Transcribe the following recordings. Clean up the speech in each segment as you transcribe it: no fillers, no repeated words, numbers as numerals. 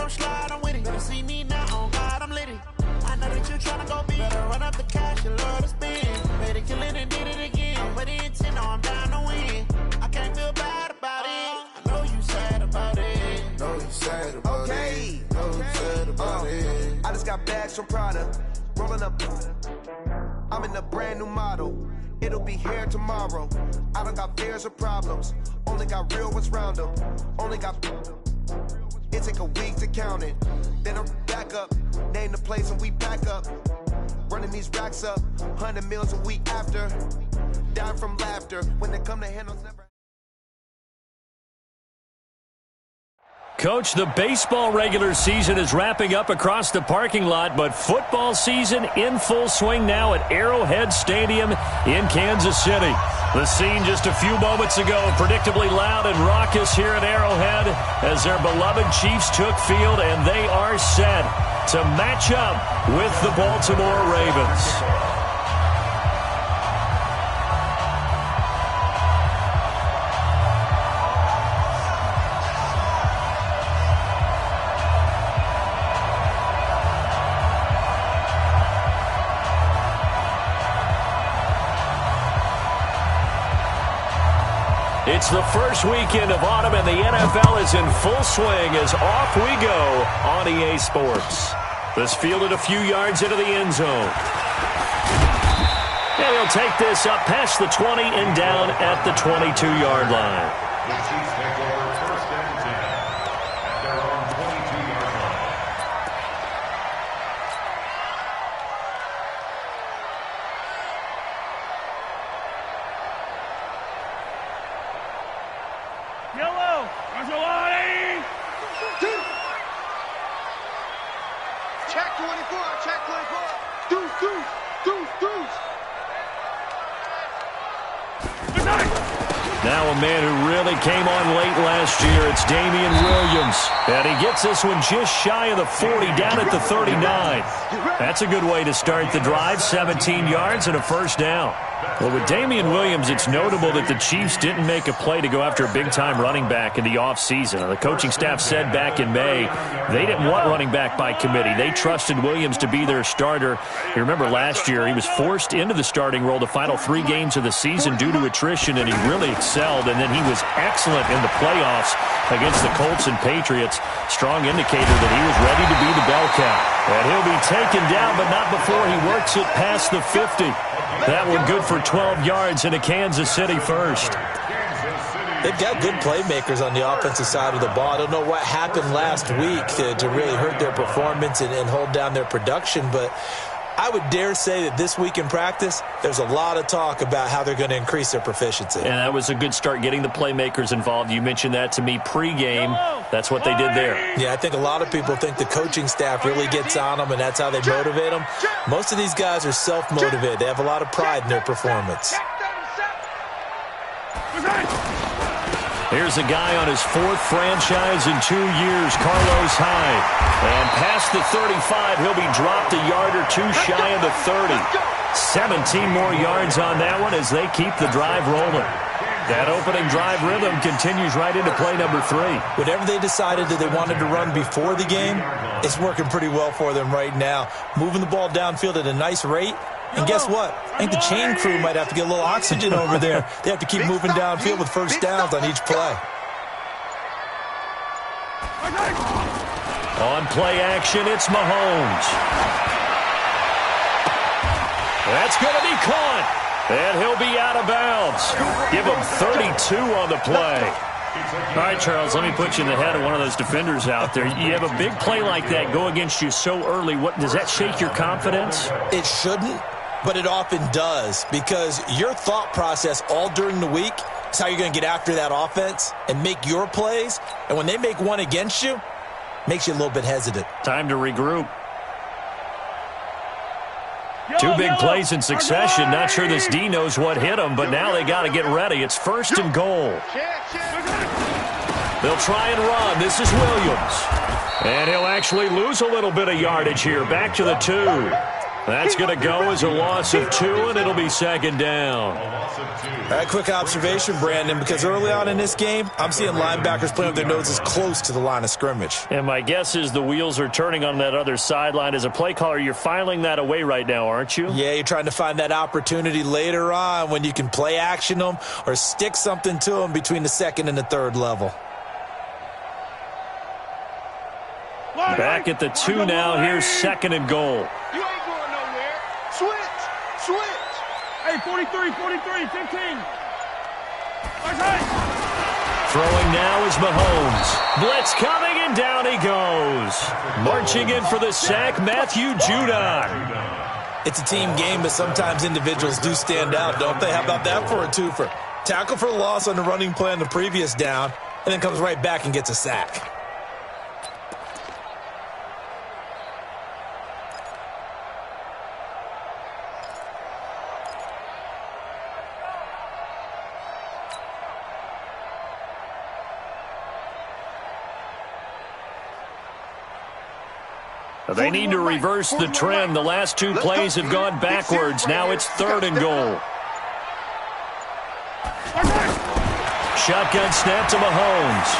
come slide, I'm with it. Better see me now, on God, I'm lit it. I know that you tryna go big. Better run up the cash, you love to spend. Better kill it and did it again. I'm with the intent, no, I'm down to win. I can't feel bad about it. I know you sad about it. Know you sad about it. Know you sad about it. I just got bags from Prada. Rolling up. I'm in a brand new model. It'll be here tomorrow. I don't got fears or problems. Only got real ones round them. Only got. It take a week to count it. Then I'm back up. Name the place and we back up. Running these racks up. 100 meals a week after. Dying from laughter. When they come to handles never. Coach, the baseball regular season is wrapping up across the parking lot, but football season in full swing now at Arrowhead Stadium in Kansas City. The scene just a few moments ago, predictably loud and raucous here at Arrowhead as their beloved Chiefs took field, and they are set to match up with the Baltimore Ravens. It's the first weekend of autumn, and the NFL is in full swing as off we go on EA Sports. This fielded a few yards into the end zone. And he'll take this up past the 20 and down at the 22-yard line. The Chiefs take over first and 10 at their own 22-yard line. Yellow, Maserati! Check 24, check 24. Deuce, deuce, deuce, deuce. Good night! Now a man who really came on late last year, it's Damian Williams. And he gets this one just shy of the 40, down at the 39. That's a good way to start the drive, 17 yards and a first down. Well, with Damian Williams, it's notable that the Chiefs didn't make a play to go after a big-time running back in the offseason. The coaching staff said back in May they didn't want running back by committee. They trusted Williams to be their starter. You remember last year he was forced into the starting role the final 3 games of the season due to attrition, and he really excelled. And then he was excellent in the playoffs against the Colts and Patriots. Strong indicator that he was ready to be the bell cow. And he'll be taken down, but not before he works it past the 50. That one good for 12 yards into Kansas City first. They've got good playmakers on the offensive side of the ball. I don't know what happened last week to really hurt their performance and hold down their production, but I would dare say that this week in practice, there's a lot of talk about how they're going to increase their proficiency. And that was a good start getting the playmakers involved. You mentioned that to me pregame. That's what they did there. Yeah, I think a lot of people think the coaching staff really gets on them, and that's how they motivate them. Most of these guys are self-motivated. They have a lot of pride in their performance. Here's a guy on his 4th franchise in 2 years, Carlos Hyde. And past the 35, he'll be dropped a yard or 2 shy of the 30. 17 more yards on that one as they keep the drive rolling. That opening drive rhythm continues right into play number 3. Whatever they decided that they wanted to run before the game, it's working pretty well for them right now. Moving the ball downfield at a nice rate. And guess what? I think the chain crew might have to get a little oxygen over there. They have to keep moving downfield with first downs on each play. On play action, it's Mahomes. That's going to be caught. And he'll be out of bounds. Give him 32 on the play. All right, Charles, let me put you in the head of one of those defenders out there. You have a big play like that go against you so early. What does that shake your confidence? It shouldn't, but it often does, because your thought process all during the week is how you're going to get after that offense and make your plays. And when they make one against you, makes you a little bit hesitant. Time to regroup. 2 big plays in succession. Not sure this D knows what hit him, but now they got to get ready. It's 1st and goal. They'll try and run. This is Williams. And he'll actually lose a little bit of yardage here. Back to the 2. That's going to go as a loss of 2, and it'll be second down. A quick observation, Brandon, because early on in this game, I'm seeing linebackers playing with their noses close to the line of scrimmage. And my guess is the wheels are turning on that other sideline. As a play caller, you're filing that away right now, aren't you? Yeah, you're trying to find that opportunity later on when you can play action them or stick something to them between the second and the third level. Back at the 2 now. Here's second and goal. You ain't going nowhere. Switch. Hey, 43, 15. Throwing now is Mahomes. Blitz coming, and down he goes. Marching in for the sack, Matthew Judon. It's a team game, but sometimes individuals do stand out, don't they? How about that for a twofer? Tackle for loss on the running play on the previous down, and then comes right back and gets a sack. They need to reverse the trend. The last 2 plays have gone backwards. Now it's third and goal. Shotgun snap to Mahomes.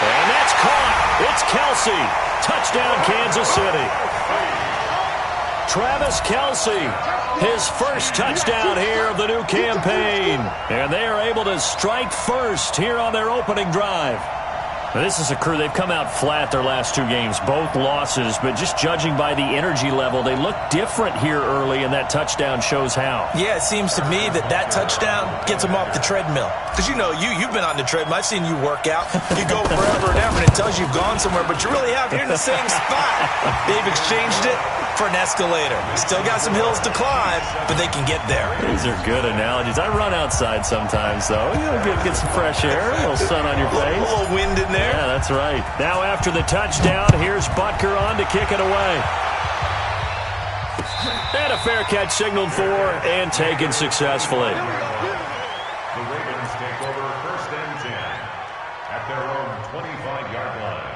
And that's caught. It's Kelsey. Touchdown, Kansas City. Travis Kelsey, his first touchdown here of the new campaign. And they are able to strike first here on their opening drive. This is a crew. They've come out flat their last 2 games, both losses, but just judging by the energy level, they look different here early, and that touchdown shows how. Yeah, it seems to me that touchdown gets them off the treadmill. Because, you know, you've been on the treadmill. I've seen you work out. You go forever and ever, and it tells you you've gone somewhere, but you really have. You're in the same spot. They've exchanged it for an escalator. Still got some hills to climb, but they can get there. These are good analogies. I run outside sometimes, though. You know, get some fresh air, a little sun on your face. A little wind in there. Yeah, that's right. Now after the touchdown, here's Butker on to kick it away. And a fair catch signaled for and taken successfully. The Ravens take over first and 10 at their own 25-yard line.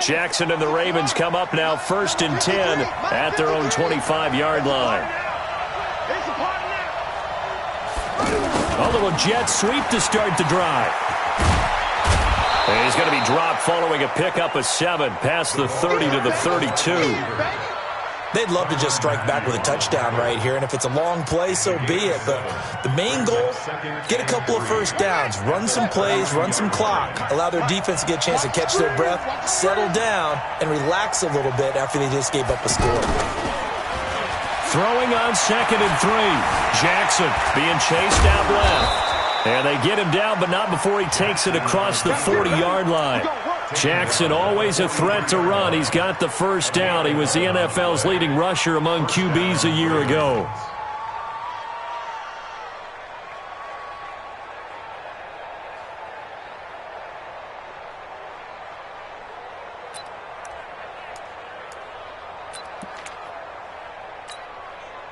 Jackson and the Ravens come up now first and 10 at their own 25-yard line. A little jet sweep to start the drive. And he's going to be dropped following a pickup of 7 past the 30 to the 32. They'd love to just strike back with a touchdown right here, and if it's a long play, so be it. But the main goal, get a couple of first downs, run some plays, run some clock, allow their defense to get a chance to catch their breath, settle down, and relax a little bit after they just gave up a score. Throwing on second and 3. Jackson being chased out left. And they get him down, but not before he takes it across the 40-yard line. Jackson always a threat to run. He's got the first down. He was the NFL's leading rusher among QBs a year ago.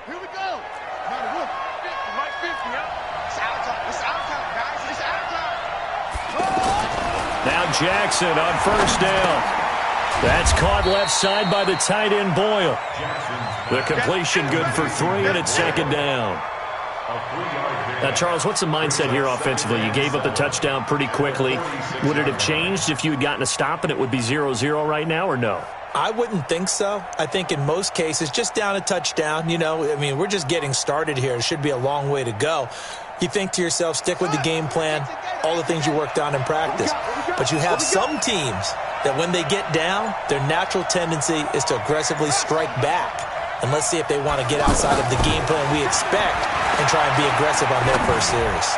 Here we go. Right 50, yeah. It's out time. It's out time, guys. It's out time. Now Jackson on first down. That's caught left side by the tight end Boyle. The completion good for 3, and it's second down. Now, Charles, what's the mindset here offensively? You gave up the touchdown pretty quickly. Would it have changed if you had gotten a stop and it would be 0-0 right now, or no? I wouldn't think so. I think in most cases, just down a touchdown, we're just getting started here. It should be a long way to go. You think to yourself, stick with the game plan, all the things you worked on in practice. But you have some teams that when they get down, their natural tendency is to aggressively strike back. And let's see if they want to get outside of the game plan we expect and try and be aggressive on their first series.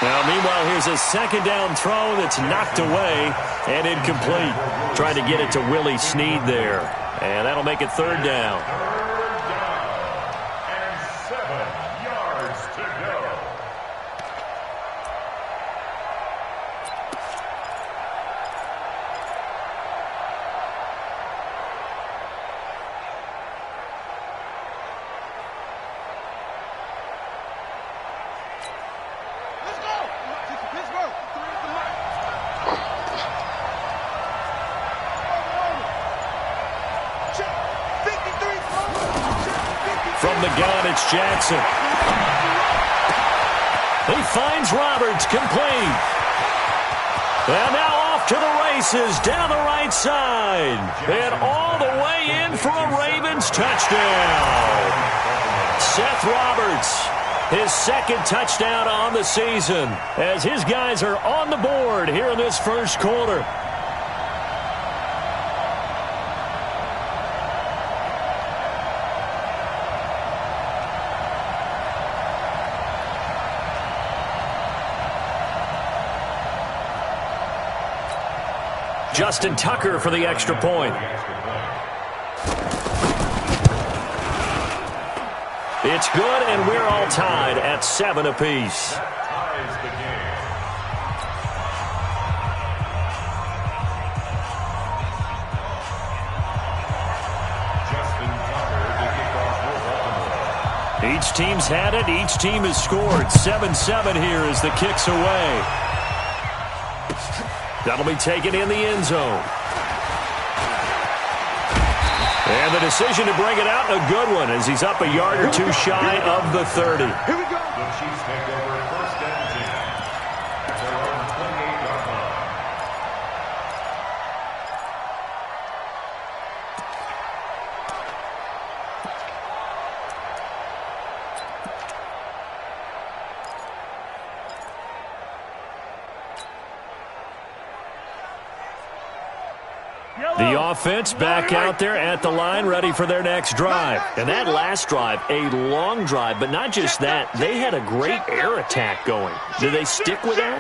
Now, meanwhile, here's a second down throw that's knocked away and incomplete. Trying to get it to Willie Snead there. And that'll make it third down. Third down and 7 yards to go. From the gun, it's Jackson. He finds Roberts, complete. And now off to the races, down the right side. And all the way in for a Ravens touchdown. Seth Roberts, his second touchdown on the season, as his guys are on the board here in this first quarter. Justin Tucker for the extra point. It's good, and we're all tied at 7 apiece. Ties the game. Justin Tucker to kick off for Baltimore. Each team's had it. Each team has scored. 7-7 here as the kick's away. That'll be taken in the end zone. And the decision to bring it out, a good one, as he's up a yard or two shy of the 30. Here we go. The Chiefs take over first and 10 at their own 28-yard line. The offense back out there at the line, ready for their next drive. And that last drive, a long drive, but not just that. They had a great air attack going. Do they stick with that?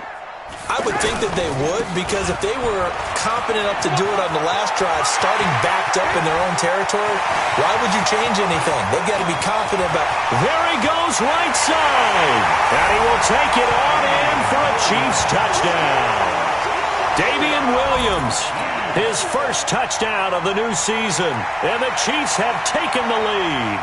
I would think that they would, because if they were confident enough to do it on the last drive, starting backed up in their own territory, why would you change anything? They've got to be confident about it. There he goes, right side. And he will take it on in for a Chiefs touchdown. Damian Williams, his first touchdown of the new season. And the Chiefs have taken the lead.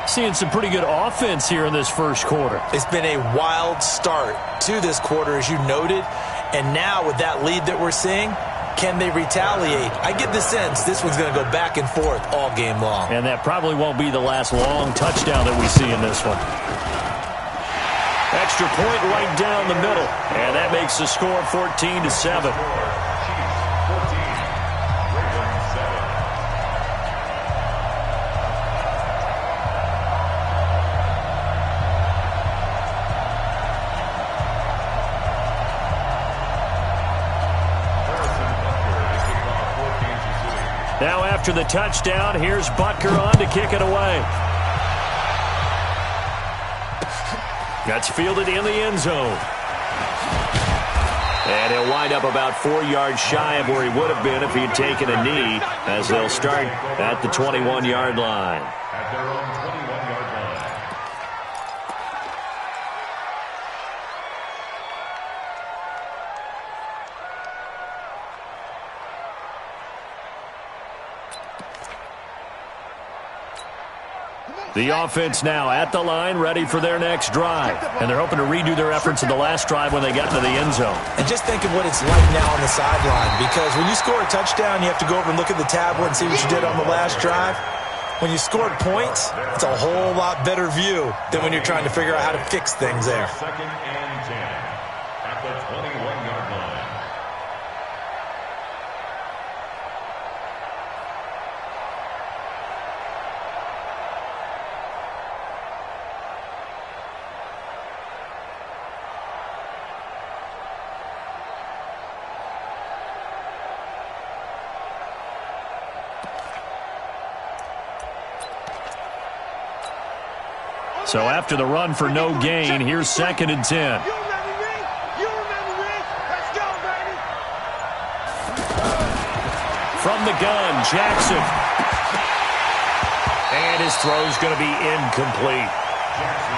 Seeing some pretty good offense here in this first quarter. It's been a wild start to this quarter, as you noted. And now with that lead that we're seeing, can they retaliate? I get the sense this one's going to go back and forth all game long. And that probably won't be the last long touchdown that we see in this one. Extra point right down the middle. And that makes the score 14-7. Chiefs 14, Ravens 7. Now after the touchdown, here's Butker on to kick it away. That's fielded in the end zone. And he'll wind up about 4 yards shy of where he would have been if he had taken a knee, as they'll start at the 21-yard line. At their own 21-yard line. The offense now at the line, ready for their next drive. And they're hoping to redo their efforts in the last drive when they got into the end zone. And just think of what it's like now on the sideline, because when you score a touchdown, you have to go over and look at the tablet and see what you did on the last drive. When you scored points, it's a whole lot better view than when you're trying to figure out how to fix things there. Second and 10 at the 21-yard line. So after the run for no gain, here's second and 10. You remember me? You remember me? Let's go, baby. From the gun, Jackson. And his throw's going to be incomplete.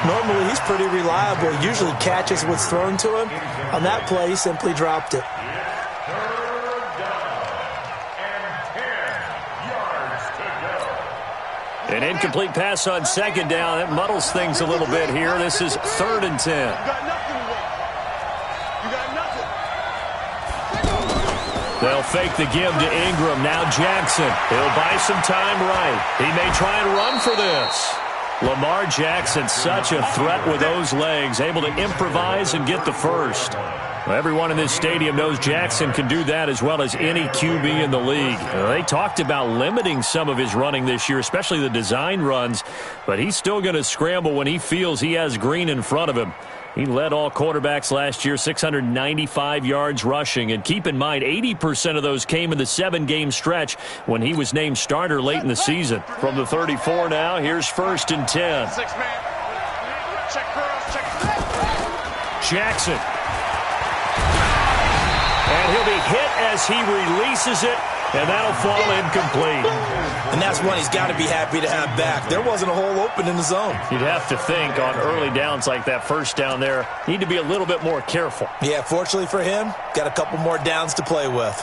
Normally, he's pretty reliable. He usually catches what's thrown to him. On that play, he simply dropped it. An incomplete pass on second down. That muddles things a little bit here. This is third and 10. You got nothing to win. You got nothing. They'll fake the give to Ingram. Now Jackson. He'll buy some time right. He may try and run for this. Lamar Jackson, such a threat with those legs, able to improvise and get the first. Well, everyone in this stadium knows Jackson can do that as well as any QB in the league. They talked about limiting some of his running this year, especially the design runs, but he's still going to scramble when he feels he has green in front of him. He led all quarterbacks last year, 695 yards rushing. And keep in mind, 80% of those came in the 7-game stretch when he was named starter late in the season. From the 34 now, here's 1st and 10. Jackson. And he'll be hit as he releases it, and that'll fall incomplete. And that's one he's got to be happy to have back. There wasn't a hole open in the zone. You'd have to think on early downs like that first down there, need to be a little bit more careful. Yeah, fortunately for him, got a couple more downs to play with.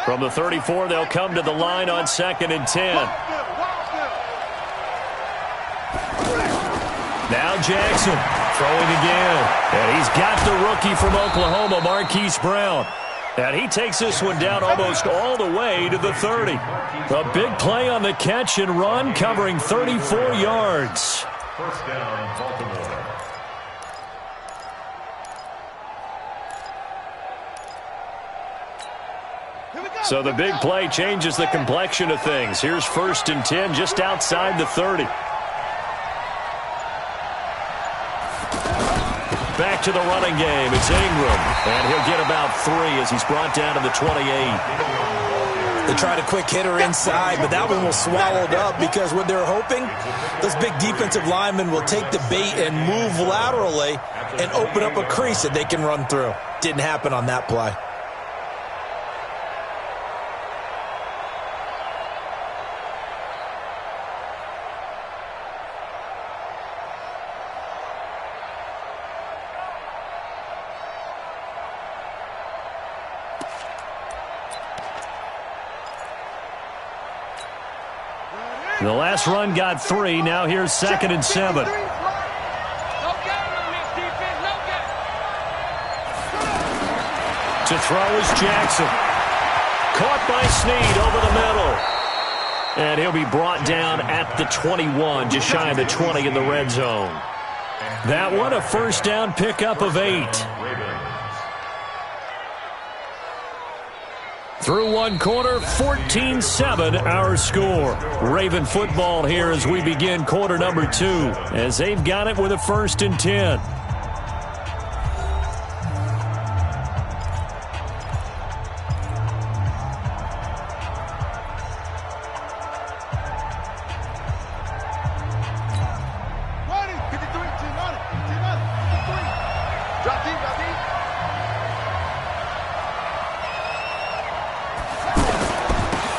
From the 34, they'll come to the line on 2nd and 10. Now Jackson throwing again. And he's got the rookie from Oklahoma, Marquise Brown. And he takes this one down almost all the way to the 30. A big play on the catch and run, covering 34 yards. First down, Baltimore. So the big play changes the complexion of things. Here's 1st and 10 just outside the 30. Back to the running game. It's Ingram. And he'll get about 3 as he's brought down to the 28. They tried a quick hitter inside, but that one was swallowed up because what they're hoping, those big defensive linemen will take the bait and move laterally and open up a crease that they can run through. Didn't happen on that play. The last run got 3. Now here's 2nd and 7. To throw is Jackson. Caught by Snead over the middle. And he'll be brought down at the 21, just shy of the 20 in the red zone. That one, a first down pickup of 8. Through one quarter, 14-7 our score. Raven football here as we begin quarter number 2, as they've got it with a 1st and 10.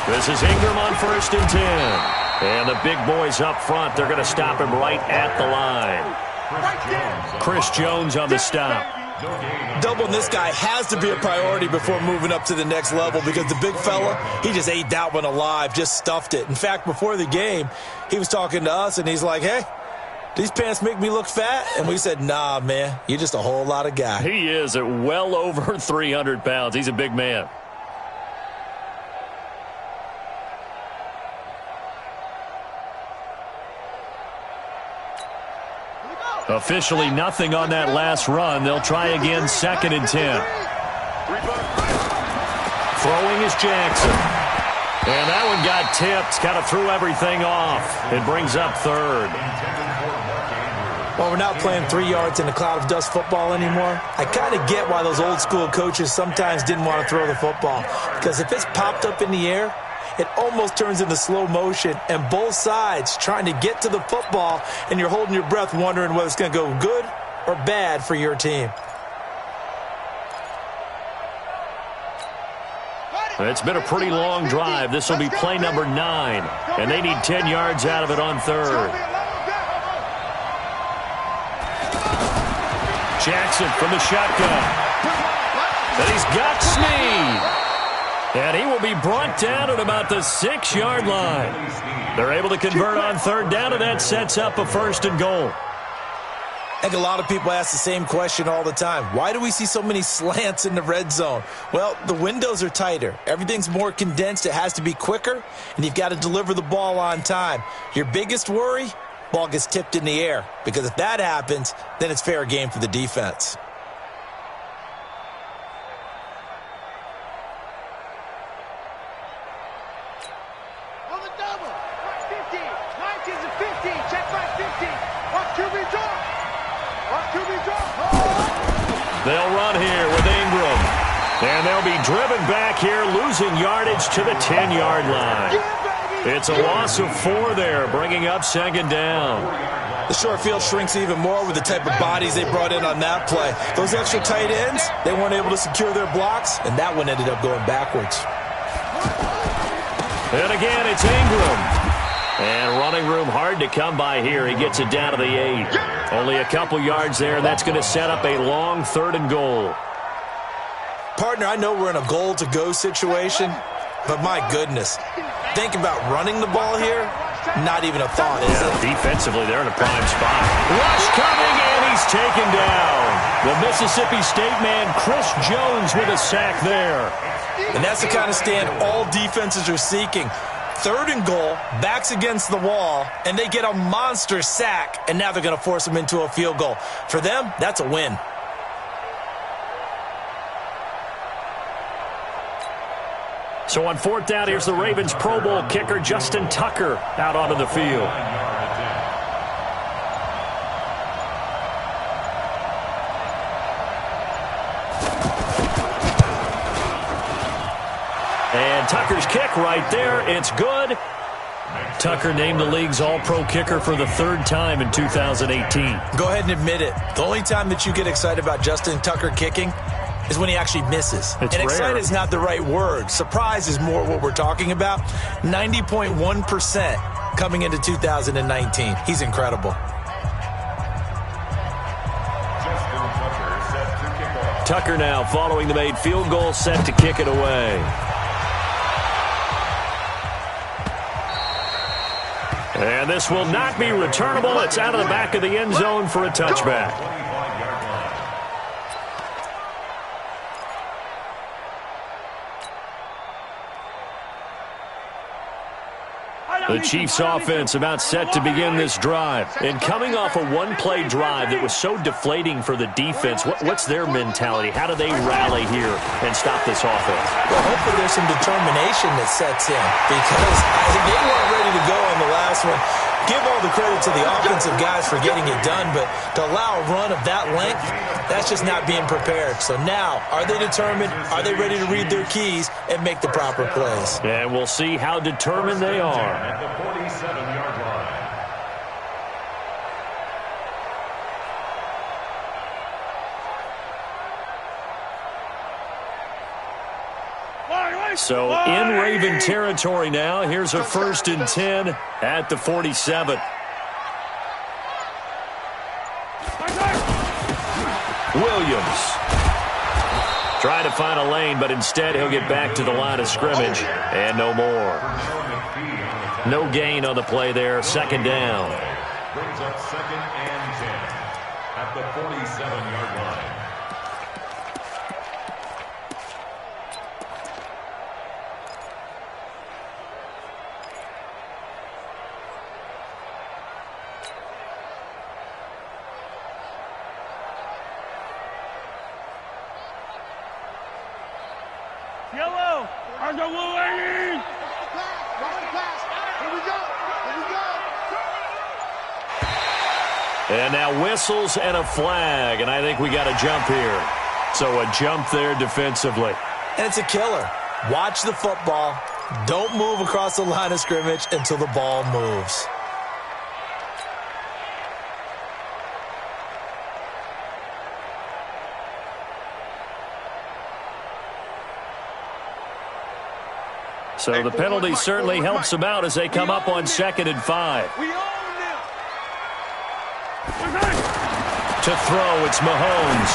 This is Ingram on 1st and 10. And the big boys up front, they're going to stop him right at the line. Chris Jones on the stop. Doubling this guy has to be a priority before moving up to the next level because the big fella, he just ate that one alive, just stuffed it. In fact, before the game, he was talking to us, and he's like, hey, these pants make me look fat? And we said, nah, man, you're just a whole lot of guy. He is at well over 300 pounds. He's a big man. Officially nothing on that last run. They'll try again, 2nd and 10. Throwing is Jackson. And that one got tipped. Kind of threw everything off. It brings up 3rd. Well, we're not playing 3 yards in a cloud of dust football anymore. I kind of get why those old school coaches sometimes didn't want to throw the football. Because if it's popped up in the air, it almost turns into slow motion, and both sides trying to get to the football, and you're holding your breath wondering whether it's going to go good or bad for your team. It's been a pretty long drive. This will be play number 9, and they need 10 yards out of it on 3rd. Jackson from the shotgun. And he's got Snead. And he will be brought down at about the 6-yard line. They're able to convert on 3rd down, and that sets up a 1st and goal. I think a lot of people ask the same question all the time. Why do we see so many slants in the red zone? Well, the windows are tighter. Everything's more condensed. It has to be quicker, and you've got to deliver the ball on time. Your biggest worry? Ball gets tipped in the air, because if that happens, then it's fair game for the defense. On the double. Right 50. 19 to 50. Check right 50. Watch QB draw. Watch QB draw. They'll run here with Ingram. And they'll be driven back here, losing yardage to the 10-yard line. It's a loss of 4 there, bringing up second down. The short field shrinks even more with the type of bodies they brought in on that play. Those extra tight ends, they weren't able to secure their blocks, and that one ended up going backwards. And again, it's Ingram. And running room hard to come by here. He gets it down to the 8. Only a couple yards there, and that's going to set up a long 3rd and goal. Partner, I know we're in a goal-to-go situation, but my goodness, think about running the ball here. Not even a thought, is it? Defensively, they're in a prime spot. Rush coming, and he's taken down. The Mississippi State man, Chris Jones, with a sack there. And that's the kind of stand all defenses are seeking. 3rd and goal, backs against the wall, and they get a monster sack, and now they're going to force them into a field goal. For them, that's a win. So on 4th down, here's the Ravens Pro Bowl kicker, Justin Tucker, out onto the field. And Tucker's kick right there. It's good. Tucker named the league's all-pro kicker for the 3rd time in 2018. Go ahead and admit it. The only time that you get excited about Justin Tucker kicking is when he actually misses. It's and rare. Excited is not the right word. Surprise is more what we're talking about. 90.1% coming into 2019. He's incredible. Tucker now following the made field goal, set to kick it away. And this will not be returnable. It's out of the back of the end zone for a touchback. The Chiefs offense about set to begin this drive. And coming off a one-play drive that was so deflating for the defense, what's their mentality? How do they rally here and stop this offense? Well, hopefully there's some determination that sets in, because they weren't ready to go on the last one. Give all the credit to the offensive guys for getting it done, but to allow a run of that length, that's just not being prepared. So now, are they determined? Are they ready to read their keys and make the proper plays? And we'll see how determined they are. At the 47-yard line. So in Raven territory now. Here's a 1st and 10 at the 47. Williams trying to find a lane, but instead he'll get back to the line of scrimmage, and no more. No gain on the play there. 2nd down. Brings up 2nd and 10 at the 47-yard line. Yellow! On the blue lane! Here we go! Here we go! And now whistles and a flag, and I think we got a jump here. So a jump there defensively. And it's a killer. Watch the football. Don't move across the line of scrimmage until the ball moves. So the penalty certainly helps them out as they come up on 2nd and 5. We own them! To throw, it's Mahomes.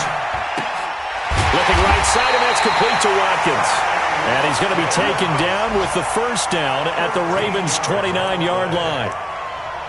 Looking right side, and that's complete to Watkins. And he's going to be taken down with the 1st down at the Ravens' 29-yard line.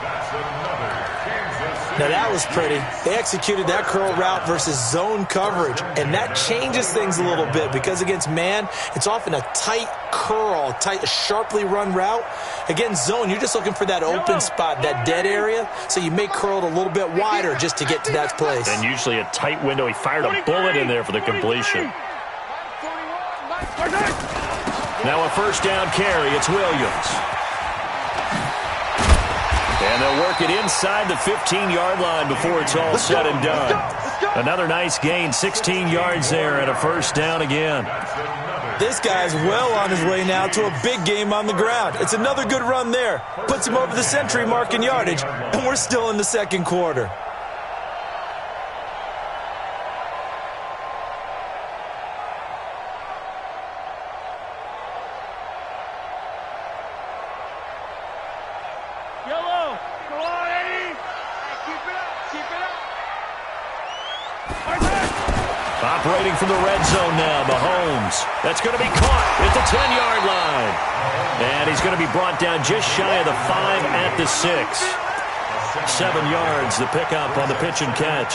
That's another Kansas Now that was pretty. They executed that curl route versus zone coverage, and that changes things a little bit because against man, it's often a tight curl, tight, sharply run route. Against zone, you're just looking for that open spot, that dead area, so you may curl it a little bit wider just to get to that place. And usually a tight window. He fired a bullet in there for the completion. Now a first down carry. It's Williams. And they'll work it inside the 15-yard line before it's all said and done. Another nice gain, 16 yards there, and a first down again. This guy's well on his way now to a big game on the ground. It's another good run there. Puts him over the century mark in yardage, and we're still in the second quarter. Operating from the red zone now, Mahomes. That's going to be caught at the 10-yard line. And he's going to be brought down just shy of the 5 at the 6. 7 yards, the pickup on the pitch and catch.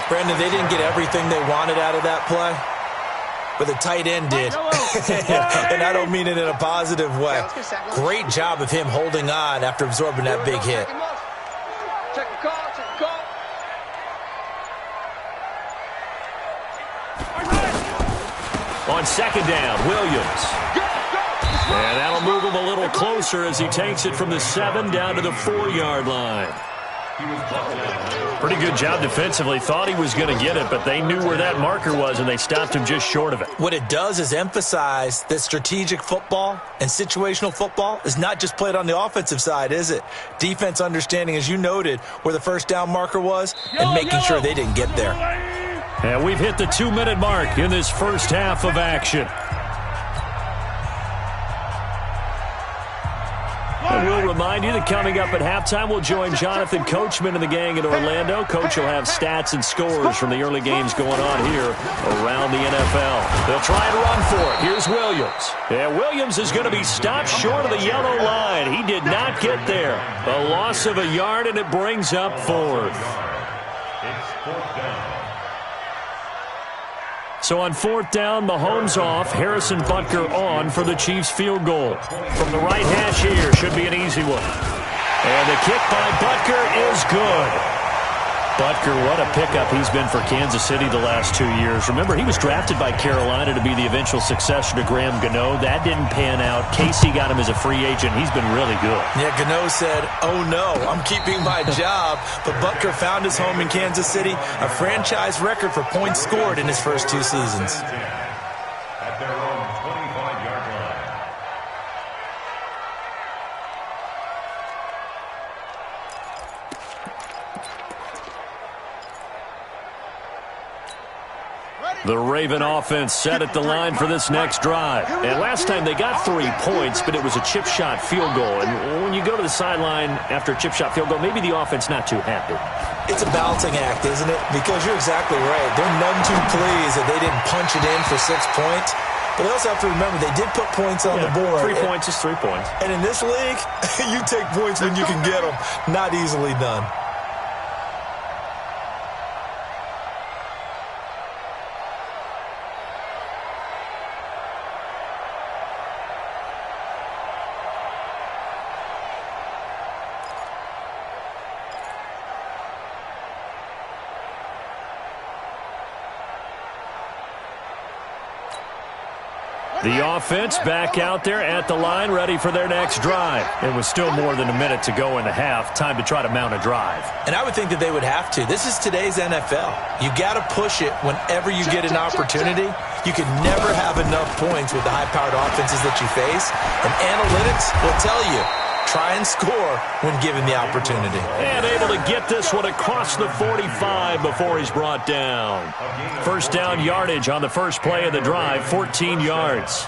Brandon, they didn't get everything they wanted out of that play, but the tight end did. And I don't mean it in a positive way. Great job of him holding on after absorbing that big hit. Check the call, check the call. On second down, Williams. And that'll move him a little closer as he takes it from the 7 down to the 4-yard line. Pretty good job defensively. Thought he was going to get it, but they knew where that marker was, and they stopped him just short of it. What it does is emphasize that strategic football and situational football is not just played on the offensive side, is it? Defense understanding, as you noted, where the first down marker was and making sure they didn't get there. And we've hit the 2-minute mark in this first half of action. And we'll remind you that coming up at halftime, we'll join Jonathan Coachman and the gang in Orlando. Coach will have stats and scores from the early games going on here around the NFL. They'll try and run for it. Here's Williams. And Williams is going to be stopped short of the yellow line. He did not get there. A loss of a yard, and it brings up 4th. It's 4th down. So on 4th down, Mahomes off, Harrison Butker on for the Chiefs field goal. From the right hash here, should be an easy one. And the kick by Butker is good. Butker, what a pickup he's been for Kansas City the last 2 years. Remember, he was drafted by Carolina to be the eventual successor to Graham Gano. That didn't pan out. KC got him as a free agent. He's been really good. Yeah, Gano said, oh no, I'm keeping my job. But Butker found his home in Kansas City, a franchise record for points scored in his first 2 seasons. At their own 25-yard line. The Raven offense set at the line for this next drive. And last time they got 3 points, but it was a chip shot field goal. And when you go to the sideline after a chip shot field goal, maybe the offense not too happy. It's a balancing act, isn't it? Because you're exactly right. They're none too pleased that they didn't punch it in for 6 points. But they also have to remember they did put points on the board. 3 points is 3 points. And in this league, you take points when you can get them. Not easily done. The offense back out there at the line, ready for their next drive. It was still more than a minute to go in the half. Time to try to mount a drive. And I would think that they would have to. This is today's NFL. You got to push it whenever you get an opportunity. You can never have enough points with the high-powered offenses that you face. And analytics will tell you, try and score when given the opportunity. And able to get this one across the 45 before he's brought down. First down yardage on the first play of the drive, 14 yards.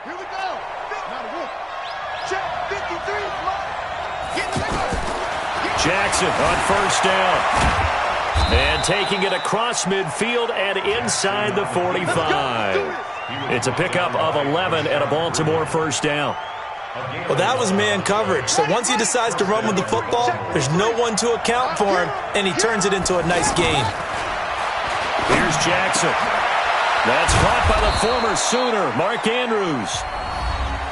Here we go. Not a whoop. Check 53. Get the Jackson on first down. And taking it across midfield and inside the 45. It's a pickup of 11 and a Baltimore first down. Well, that was man coverage. So once he decides to run with the football, there's no one to account for him, and he turns it into a nice gain. Here's Jackson. That's caught by the former Sooner, Mark Andrews.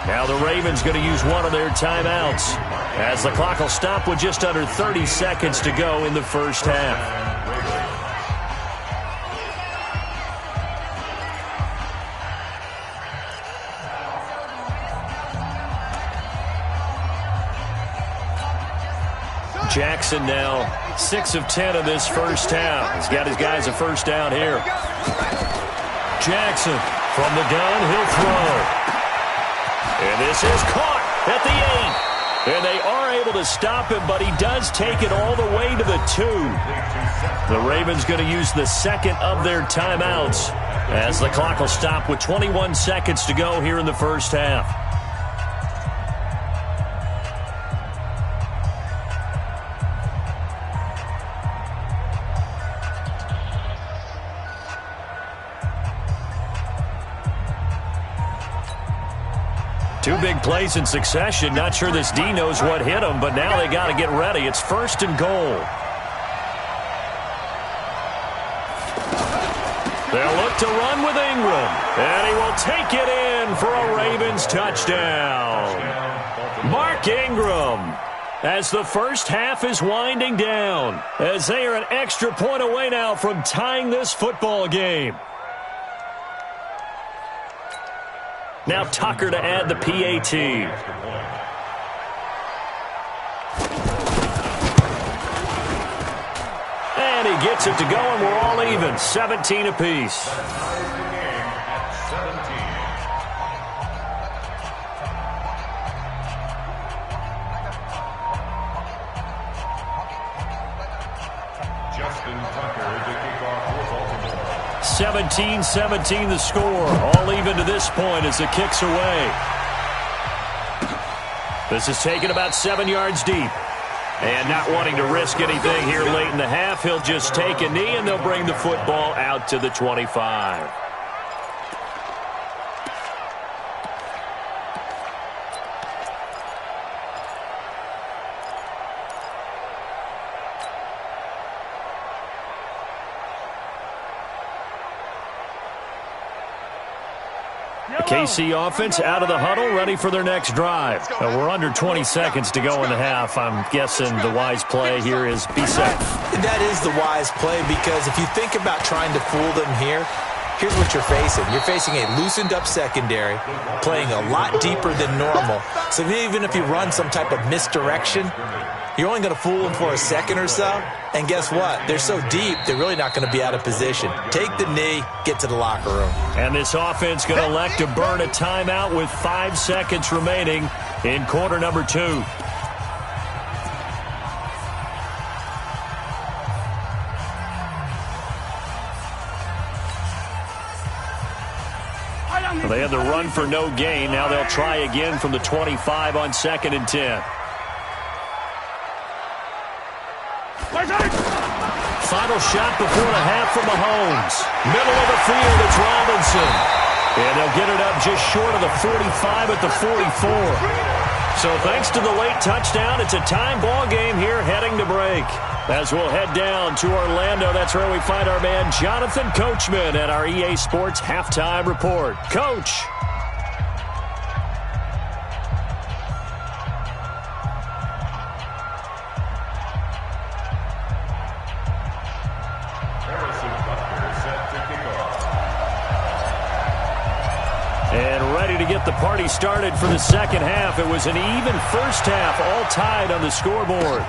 Now the Ravens going to use one of their timeouts as the clock will stop with just under 30 seconds to go in the first half. Jackson now 6 of 10 of this first half. He's got his guys a first down here. Jackson from the gun, he'll throw. And this is caught at the 8. And they are able to stop him, but he does take it all the way to the 2. The Ravens going to use the second of their timeouts as the clock will stop with 21 seconds to go here in the first half. Two big plays in succession. Not sure this D knows what hit him, but now they got to get ready. It's first and goal. They'll look to run with Ingram, and he will take it in for a Ravens touchdown. Mark Ingram, as the first half is winding down, as they are an extra point away now from tying this football game. Now Tucker to add the PAT. And he gets it to go, and we're all even, 17 apiece. Justin Tucker to kick off for Baltimore. 17-17 the score. All even to this point as the kick's away. This is taken about 7 yards deep. And not wanting to risk anything here late in the half, he'll just take a knee and they'll bring the football out to the 25. KC offense out of the huddle, ready for their next drive. We're under 20 seconds to go in the half. I'm guessing the wise play here is be safe. That is the wise play, because if you think about trying to fool them here, here's what you're facing. You're facing a loosened up secondary, playing a lot deeper than normal. So even if you run some type of misdirection, you're only going to fool them for a second or so. And guess what? They're so deep, they're really not going to be out of position. Take the knee, get to the locker room. And this offense going to elect to burn a timeout with 5 seconds remaining in quarter number 2. They had the run for no gain. Now they'll try again from the 25 on 2nd and 10. Final shot before the half from Mahomes. Middle of the field, it's Robinson. And they'll get it up just short of the 45 at the 44. So thanks to the late touchdown, it's a time ball game here heading to break. As we'll head down to Orlando, that's where we find our man Jonathan Coachman at our EA Sports Halftime Report. Coach. And ready to get the party started for the second half. It was an even first half, all tied on the scoreboard.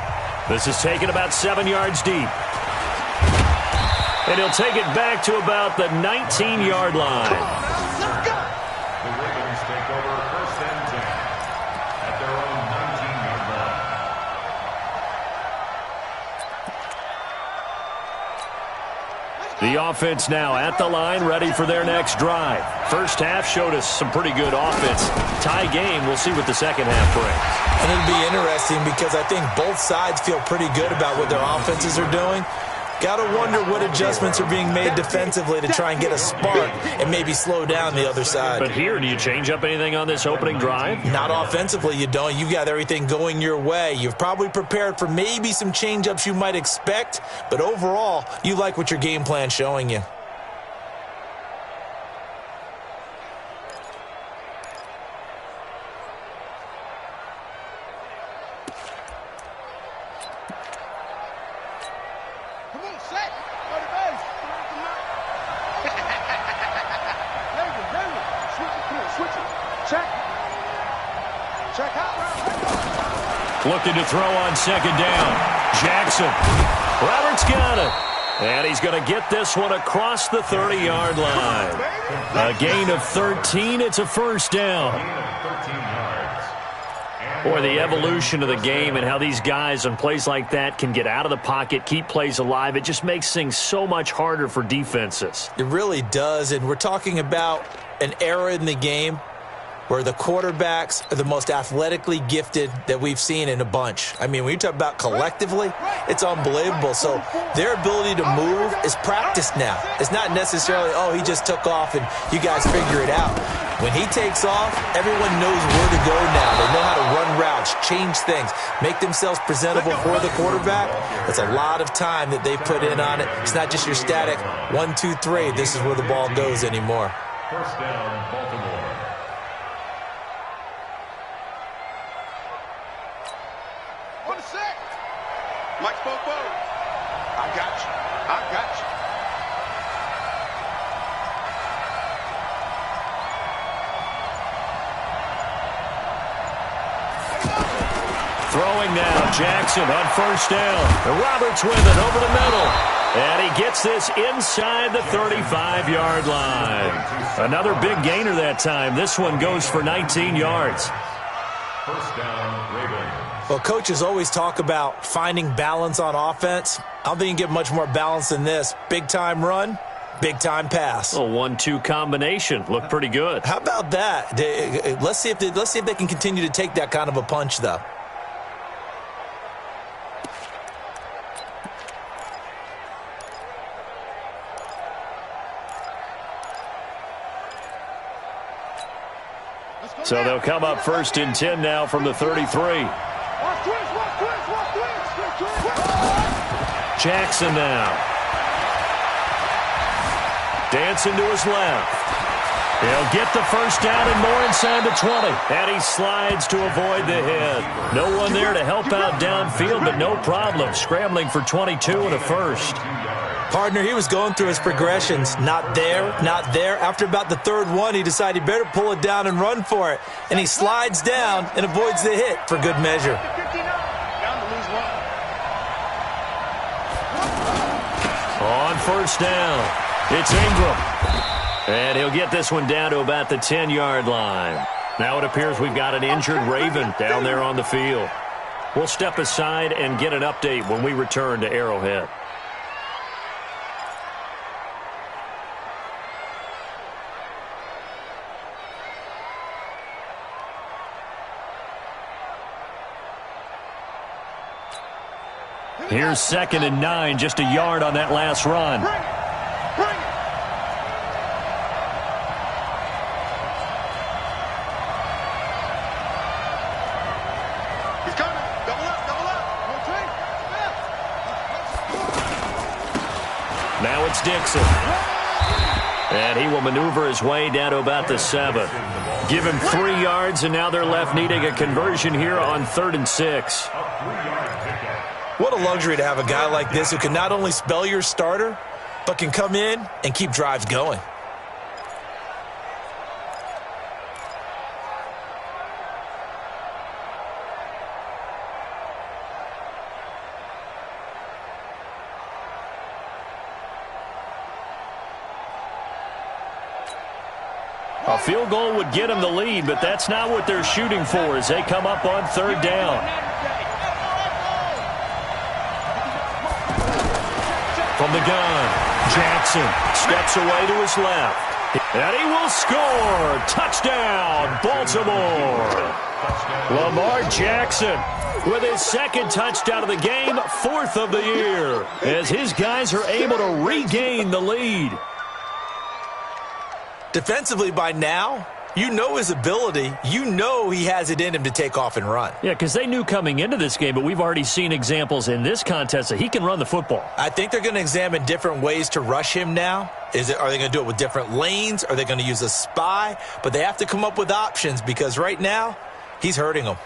This is taken about 7 yards deep. And he'll take it back to about the 19-yard line. The Ravens take over 1st and 10 at their own 19-yard line. The offense now at the line, ready for their next drive. First half showed us some pretty good offense. Tie game, we'll see what the second half brings. And it'll be interesting because I think both sides feel pretty good about what their offenses are doing. Got to wonder what adjustments are being made defensively to try and get a spark and maybe slow down the other side. But here, do you change up anything on this opening drive? Not offensively, you don't. You've got everything going your way. You've probably prepared for maybe some change-ups you might expect, but overall, you like what your game plan's showing you. Looking to throw on second down. Jackson. Roberts got it. And he's going to get this one across the 30-yard line. A gain of 13. It's a first down. Boy, the evolution of the game and how these guys on plays like that can get out of the pocket, keep plays alive, it just makes things so much harder for defenses. It really does, and we're talking about an era in the game where the quarterbacks are the most athletically gifted that we've seen in a bunch. I mean, when you talk about collectively, it's unbelievable. So their ability to move is practiced now. It's not necessarily, oh, he just took off and you guys figure it out. When he takes off, everyone knows where to go now. They know how to run routes, change things, make themselves presentable for the quarterback. It's a lot of time that they put in on it. It's not just your static 1, 2, 3, this is where the ball goes anymore. First down, Baltimore. Mike Popo, I got you. I got you. Throwing now, Jackson on first down. And Roberts with it over the middle. And he gets this inside the 35-yard line. Another big gainer that time. This one goes for 19 yards. First down, Ravens. Well, coaches always talk about finding balance on offense. I don't think you can get much more balance than this. Big-time run, big-time pass. A 1-2 combination. Looked pretty good. How about that? Let's see if they can continue to take that kind of a punch, though. So they'll come up first and 10 now from the 33. Jackson now. Dancing to his left. He'll get the first down and more inside the 20. And he slides to avoid the hit. No one there to help out downfield, but no problem. Scrambling for 22 and a first. Partner, he was going through his progressions. Not there, not there. After about the third one, he decided he better pull it down and run for it. And he slides down and avoids the hit for good measure. On first down, it's Ingram. And he'll get this one down to about the 10-yard line. Now it appears we've got an injured Raven down there on the field. We'll step aside and get an update when we return to Arrowhead. Here's 2nd and 9, just a yard on that last run. He's coming. Double up, double up. Now it's Dixon. And he will maneuver his way down to about the 7. Give him 3 yards, and now they're left needing a conversion here on 3rd and 6. What a luxury to have a guy like this who can not only spell your starter, but can come in and keep drives going. A field goal would get them the lead, but that's not what they're shooting for as they come up on 3rd down. From the gun, Jackson steps away to his left. And he will score. Touchdown, Baltimore. Lamar Jackson with his second touchdown of the game, fourth of the year, as his guys are able to regain the lead. Defensively by now, you know his ability. You know he has it in him to take off and run. Yeah, because they knew coming into this game, but we've already seen examples in this contest that he can run the football. I think they're going to examine different ways to rush him now. Are they going to do it with different lanes? Are they going to use a spy? But they have to come up with options because right now, he's hurting them.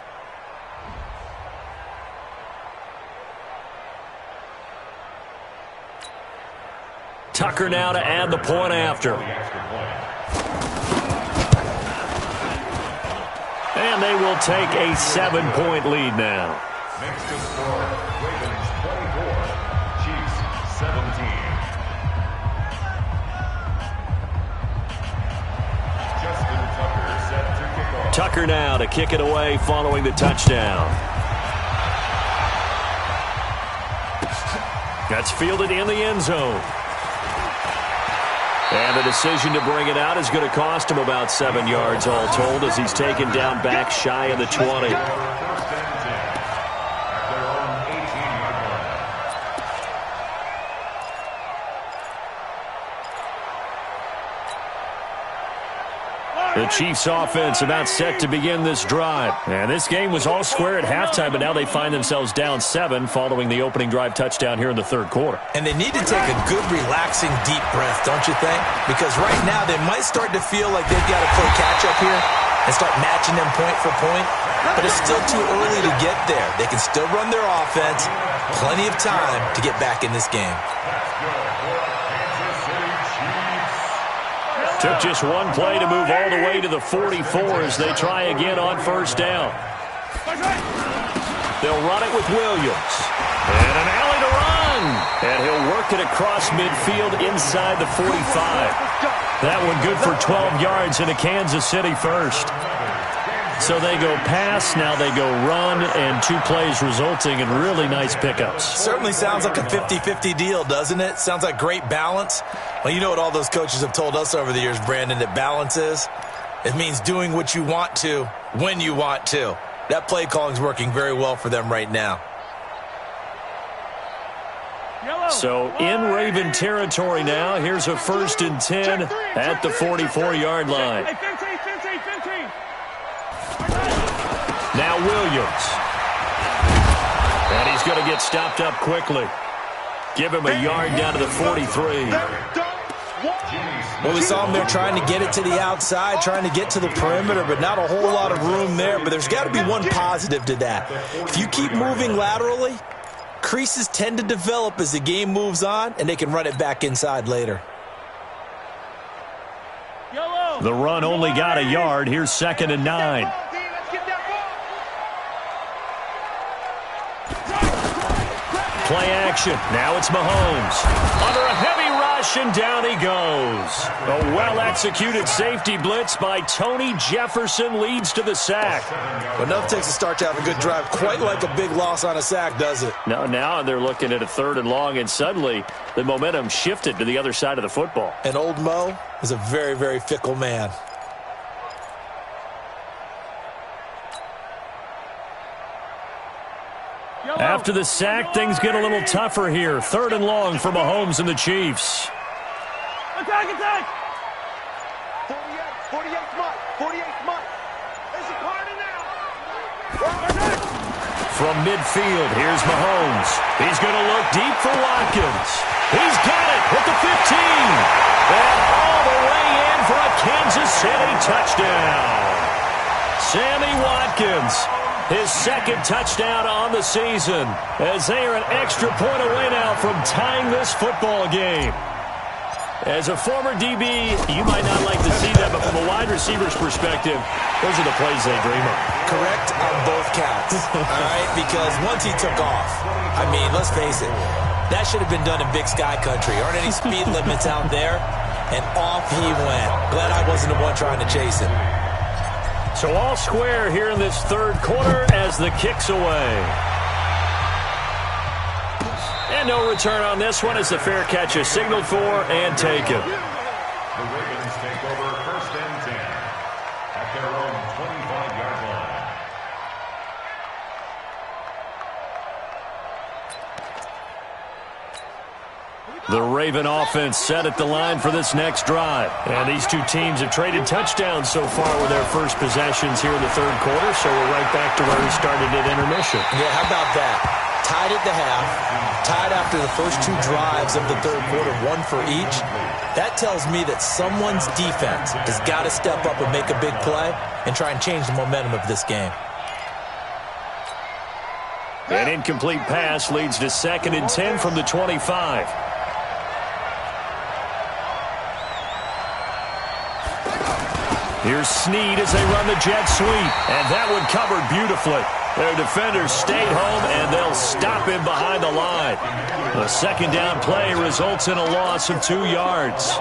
Tucker now to add the point after. And they will take a 7-point lead now. Next to score, Ravens 24, Chiefs 17. Justin Tucker set to kick off. Tucker now to kick it away following the touchdown. That's fielded in the end zone. And the decision to bring it out is going to cost him about 7 yards all told as he's taken down back shy of the 20. The Chiefs offense about set to begin this drive. And this game was all square at halftime, but now they find themselves down 7 following the opening drive touchdown here in the third quarter. And they need to take a good, relaxing, deep breath, don't you think? Because right now they might start to feel like they've got to play catch-up here and start matching them point for point. But it's still too early to get there. They can still run their offense. Plenty of time to get back in this game. Took just one play to move all the way to the 44 as they try again on first down. They'll run it with Williams. And an alley to run. And he'll work it across midfield inside the 45. That one good for 12 yards into Kansas City first. So they go pass, now they go run, and 2 plays resulting in really nice pickups. Certainly sounds like a 50-50 deal, doesn't it? Sounds like great balance. Well, you know what all those coaches have told us over the years, Brandon, that balance is? It means doing what you want to when you want to. That play calling is working very well for them right now. So in Raven territory now, here's a 1st and 10 at the 44-yard line. Now Williams. And he's going to get stopped up quickly. Give him a yard down to the 43. Well, we saw him there trying to get it to the outside, trying to get to the perimeter, but not a whole lot of room there. But there's got to be one positive to that. If you keep moving laterally, creases tend to develop as the game moves on, and they can run it back inside later. The run only got a yard. Here's 2nd and 9. Play action. Now it's Mahomes. Under a heavy rush, and down he goes. A well-executed safety blitz by Tony Jefferson leads to the sack. But enough takes a start to have a good drive. Quite like a big loss on a sack, does it? Now they're looking at a 3rd and long, and suddenly the momentum shifted to the other side of the football. And old Mo is a very, very fickle man. After the sack, things get a little tougher here. 3rd and long for Mahomes and the Chiefs. Attack! 48 month. There's a corner now. From midfield, here's Mahomes. He's going to look deep for Watkins. He's got it at the 15. And all the way in for a Kansas City touchdown. Sammy Watkins. His 2nd touchdown on the season, as they are an extra point away now from tying this football game. As a former DB, you might not like to see that, but from a wide receiver's perspective, those are the plays they dream of. Correct on both counts, all right? Because once he took off, I mean, let's face it, that should have been done in Big Sky Country. Aren't any speed limits out there? And off he went. Glad I wasn't the one trying to chase him. So all square here in this 3rd quarter as the kick's away. And no return on this one as the fair catch is signaled for and taken. The Ravens take over 1st and 10 at their own 25-yard line. The Raven offense set at the line for this next drive. And these two teams have traded touchdowns so far with their first possessions here in the third quarter, so we're right back to where we started at intermission. Yeah, how about that? Tied at the half, tied after the first two drives of the third quarter, one for each. That tells me that someone's defense has got to step up and make a big play and try and change the momentum of this game. An incomplete pass leads to 2nd and 10 from the 25. Here's Snead as they run the jet sweep, and that one covered beautifully. Their defenders stayed home, and they'll stop him behind the line. The 2nd down play results in a loss of 2 yards.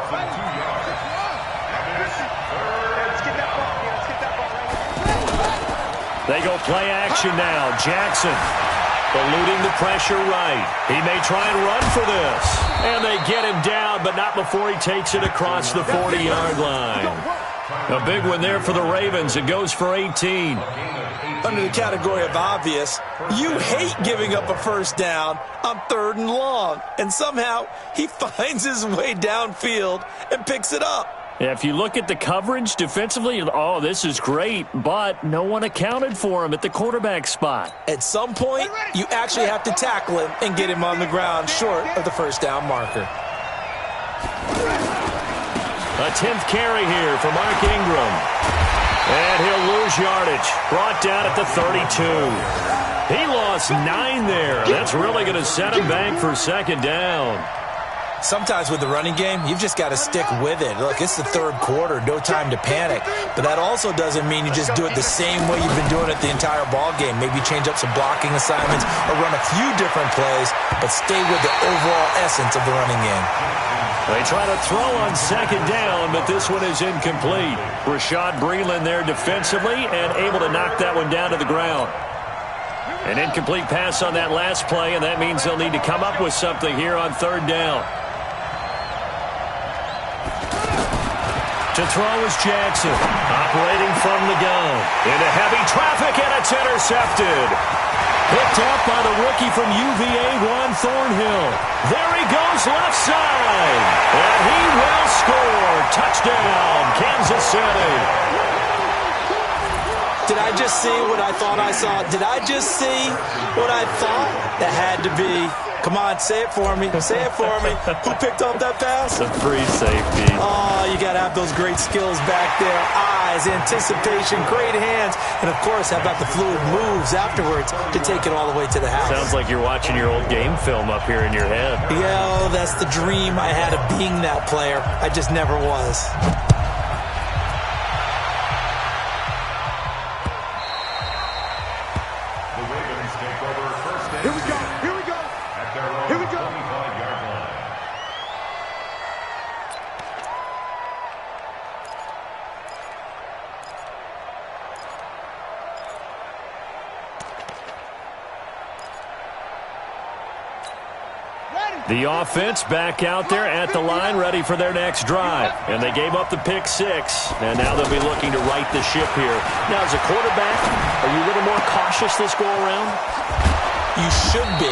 They go play action now. Jackson eluding the pressure right. He may try and run for this. And they get him down, but not before he takes it across the 40-yard line. A big one there for the Ravens. It goes for 18. Under the category of obvious, you hate giving up a first down on 3rd and long. And somehow he finds his way downfield and picks it up. Yeah, if you look at the coverage defensively, oh, this is great, but no one accounted for him at the quarterback spot. At some point, you actually have to tackle him and get him on the ground short of the first down marker. A 10th carry here for Mark Ingram. And he'll lose yardage. Brought down at the 32. He lost 9 there. That's really going to set him back for 2nd down. Sometimes with the running game, you've just got to stick with it. Look, it's the third quarter, no time to panic. But that also doesn't mean you just do it the same way you've been doing it the entire ball game. Maybe change up some blocking assignments or run a few different plays, but stay with the overall essence of the running game. They try to throw on 2nd down, but this one is incomplete. Rashad Breeland there defensively and able to knock that one down to the ground. An incomplete pass on that last play, and that means they'll need to come up with something here on 3rd down. To throw is Jackson, operating from the gun. Into heavy traffic, and it's intercepted. Picked up by the rookie from UVA, Juan Thornhill. There he goes left side. And he will score. Touchdown, Kansas City. Did I just see what I thought I saw? Did I just see what I thought? That had to be. Come on, say it for me. Say it for me. Who picked up that pass? The free safety. Oh, you got to have those great skills back there. Eyes, anticipation, great hands. And, of course, how about the fluid moves afterwards to take it all the way to the house? Sounds like you're watching your old game film up here in your head. Yeah, that's the dream I had of being that player. I just never was. The Ravens take over 1st and 10. Here we go. Here we go. At their own 25-yard line. The offense back out there at the line, ready for their next drive. And they gave up the pick 6, and now they'll be looking to right the ship here. Now, as a quarterback, are you a little more cautious this go-around? You should be,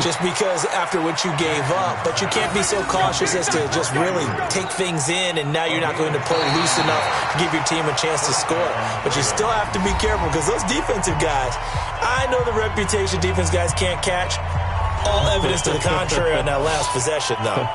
just because after what you gave up. But you can't be so cautious as to just really take things in, and now you're not going to play loose enough to give your team a chance to score. But you still have to be careful, because those defensive guys, I know the reputation defense guys can't catch. All evidence to the contrary on that last possession, though.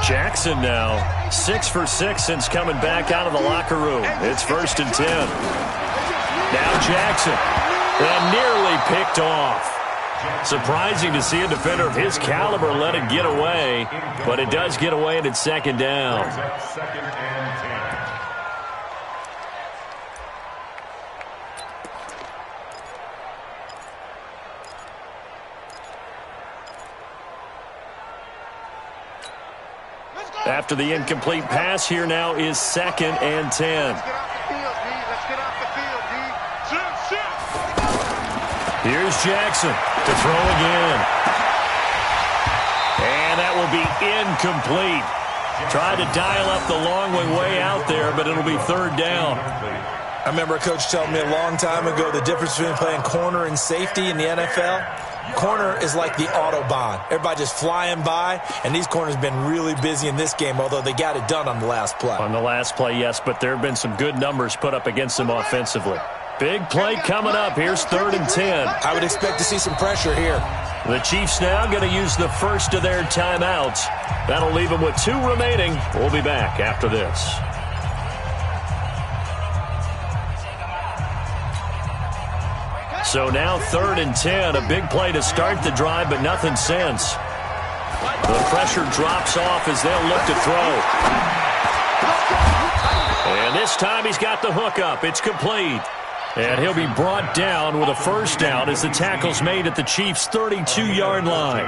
Jackson now, 6 for 6 since coming back out of the locker room. It's 1st and 10. Now Jackson, and nearly picked off. Surprising to see a defender of his caliber let it get away, but it does get away and it's 2nd down. 2nd and 10. After the incomplete pass, here now is 2nd and 10. Let's get off the field, D. Let's get off the field, D. Here's Jackson to throw again. And that will be incomplete. Tried to dial up the long way out there, but it'll be 3rd down. I remember a coach telling me a long time ago the difference between playing corner and safety in the NFL. Corner is like the Autobahn. Everybody just flying by, and these corners have been really busy in this game, although they got it done on the last play. On the last play, yes, but there have been some good numbers put up against them offensively. Big play coming up. Here's 3rd and 10. I would expect to see some pressure here. The Chiefs now going to use the first of their timeouts. That'll leave them with 2 remaining. We'll be back after this. So now 3rd and 10. A big play to start the drive, but nothing since. The pressure drops off as they'll look to throw. And this time he's got the hook up. It's complete. And he'll be brought down with a 1st down as the tackle's made at the Chiefs' 32-yard line.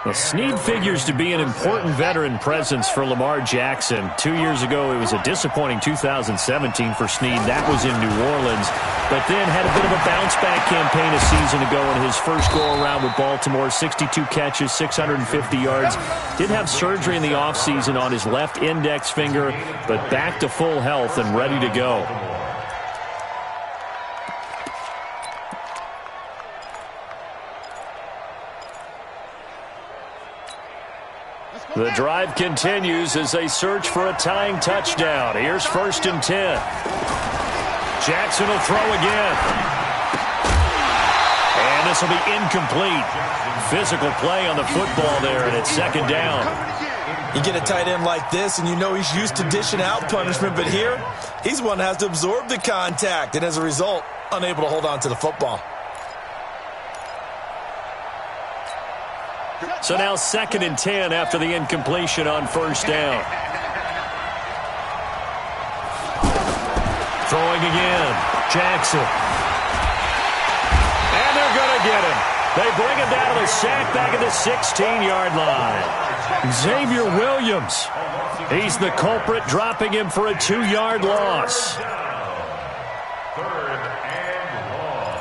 Well, Snead figures to be an important veteran presence for Lamar Jackson. 2 years ago, it was a disappointing 2017 for Snead. That was in New Orleans. But then had a bit of a bounce-back campaign a season ago in his first go-around with Baltimore. 62 catches, 650 yards. Did have surgery in the offseason on his left index finger, but back to full health and ready to go. The drive continues as they search for a tying touchdown. Here's 1st and 10. Jackson will throw again. And this will be incomplete. Physical play on the football there, and it's 2nd down. You get a tight end like this, and you know he's used to dishing out punishment, but here, he's one that has to absorb the contact, and as a result, unable to hold on to the football. So now 2nd and 10 after the incompletion on 1st down. Throwing again. Jackson. And they're going to get him. They bring him down to the sack back at the 16-yard line. Xavier Williams. He's the culprit, dropping him for a 2-yard loss. 3rd and long.